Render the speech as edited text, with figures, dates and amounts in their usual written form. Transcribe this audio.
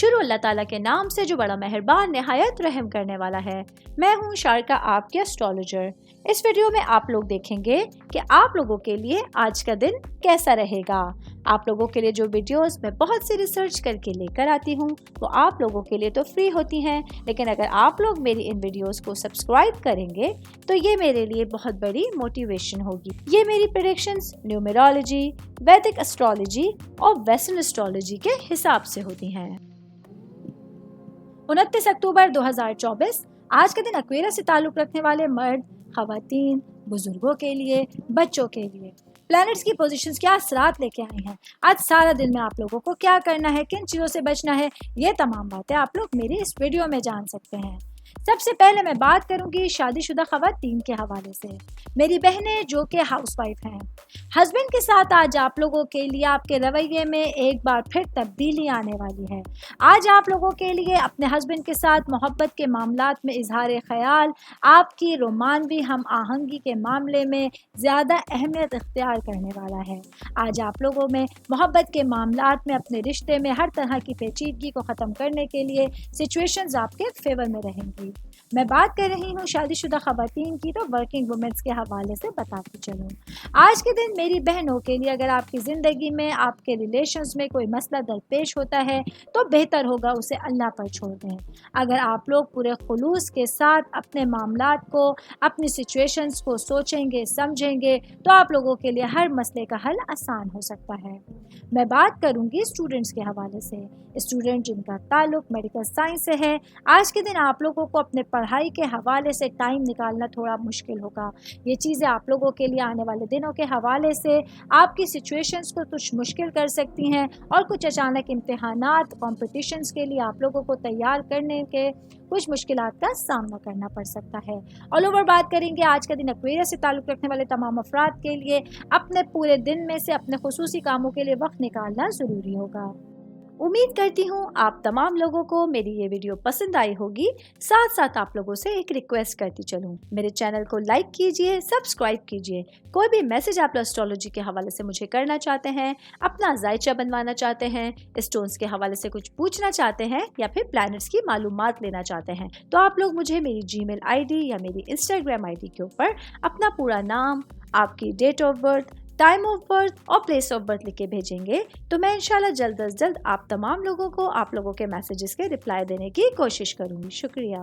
شروع اللہ تعالیٰ کے نام سے جو بڑا مہربان نہایت رحم کرنے والا ہے۔ میں ہوں شارکا، آپ کے اسٹرالوجر۔ اس ویڈیو میں آپ لوگ دیکھیں گے کہ آپ لوگوں کے لیے آج کا دن کیسا رہے گا۔ آپ لوگوں کے لیے جو ویڈیوز میں بہت سی ریسرچ کر کے لے کر آتی ہوں وہ آپ لوگوں کے لیے تو فری ہوتی ہیں، لیکن اگر آپ لوگ میری ان ویڈیوز کو سبسکرائب کریں گے تو یہ میرے لیے بہت بڑی موٹیویشن ہوگی۔ یہ میری پریڈکشنز نیومرولوجی، ویدک اسٹرالوجی اور ویسٹرن اسٹرالوجی کے حساب سے ہوتی ہیں۔ 29 اکتوبر 2024 آج کے دن ایکویرس سے تعلق رکھنے والے مرد، خواتین، بزرگوں کے لیے، بچوں کے لیے پلانٹس کی پوزیشنز کیا اثرات لے کے آئی ہیں، آج سارا دن میں آپ لوگوں کو کیا کرنا ہے، کن چیزوں سے بچنا ہے، یہ تمام باتیں آپ لوگ میری اس ویڈیو میں جان سکتے ہیں۔ سب سے پہلے میں بات کروں گی شادی شدہ خواتین کے حوالے سے۔ میری بہنیں جو کہ ہاؤس وائف ہیں، ہسبینڈ کے ساتھ آج آپ لوگوں کے لیے آپ کے رویے میں ایک بار پھر تبدیلی آنے والی ہے۔ آج آپ لوگوں کے لیے اپنے ہسبینڈ کے ساتھ محبت کے معاملات میں اظہار خیال آپ کی رومانوی ہم آہنگی کے معاملے میں زیادہ اہمیت اختیار کرنے والا ہے۔ آج آپ لوگوں میں محبت کے معاملات میں اپنے رشتے میں ہر طرح کی پیچیدگی کو ختم کرنے کے لیے سچویشنز آپ کے فیور میں رہیں گی۔ میں بات کر رہی ہوں شادی شدہ خواتین کی تو ورکنگ وومنس کے حوالے سے بتاتی چلوں۔ آج کے دن میری بہنوں کے لیے اگر آپ کی زندگی میں آپ کے ریلیشنز میں کوئی مسئلہ درپیش ہوتا ہے تو بہتر ہوگا اسے اللہ پر چھوڑ دیں۔ اگر آپ لوگ پورے خلوص کے ساتھ اپنے معاملات کو، اپنی سچویشنز کو سوچیں گے، سمجھیں گے تو آپ لوگوں کے لیے ہر مسئلے کا حل آسان ہو سکتا ہے۔ میں بات کروں گی اسٹوڈنٹس کے حوالے سے۔ اسٹوڈنٹ جن کا تعلق میڈیکل سائنس سے ہے، آج کے دن آپ لوگوں کو اپنے پڑھائی کے حوالے سے ٹائم نکالنا تھوڑا مشکل ہوگا۔ یہ چیزیں آپ لوگوں کے لیے آنے والے دنوں کے حوالے سے آپ کی سچویشنز کو کچھ مشکل کر سکتی ہیں اور کچھ اچانک امتحانات، کمپٹیشنز کے لیے آپ لوگوں کو تیار کرنے کے کچھ مشکلات کا سامنا کرنا پڑ سکتا ہے۔ آل اوور بات کریں گے آج کا دن ایکویرس سے تعلق رکھنے والے تمام افراد کے لیے اپنے پورے دن میں سے اپنے خصوصی کاموں کے لیے وقت نکالنا ضروری ہوگا۔ امید کرتی ہوں آپ تمام لوگوں کو میری یہ ویڈیو پسند آئی ہوگی۔ ساتھ ساتھ آپ لوگوں سے ایک ریکویسٹ کرتی چلوں، میرے چینل کو لائک کیجئے، سبسکرائب کیجئے۔ کوئی بھی میسج آپ اسٹرالوجی کے حوالے سے مجھے کرنا چاہتے ہیں، اپنا ذائچہ بنوانا چاہتے ہیں، اسٹونز کے حوالے سے کچھ پوچھنا چاہتے ہیں یا پھر پلانٹس کی معلومات لینا چاہتے ہیں تو آپ لوگ مجھے میری جی میل آئی ڈی یا میری انسٹاگرام آئی ڈی کے اوپر اپنا پورا نام، آپ کی date of birth, time of birth اور پلیس آف برتھ لکھ کے بھیجیں گے تو میں انشاءاللہ جلد از جلد آپ تمام لوگوں کو آپ لوگوں کے میسیجز کے رپلائی دینے کی کوشش کروں گی۔ شکریہ۔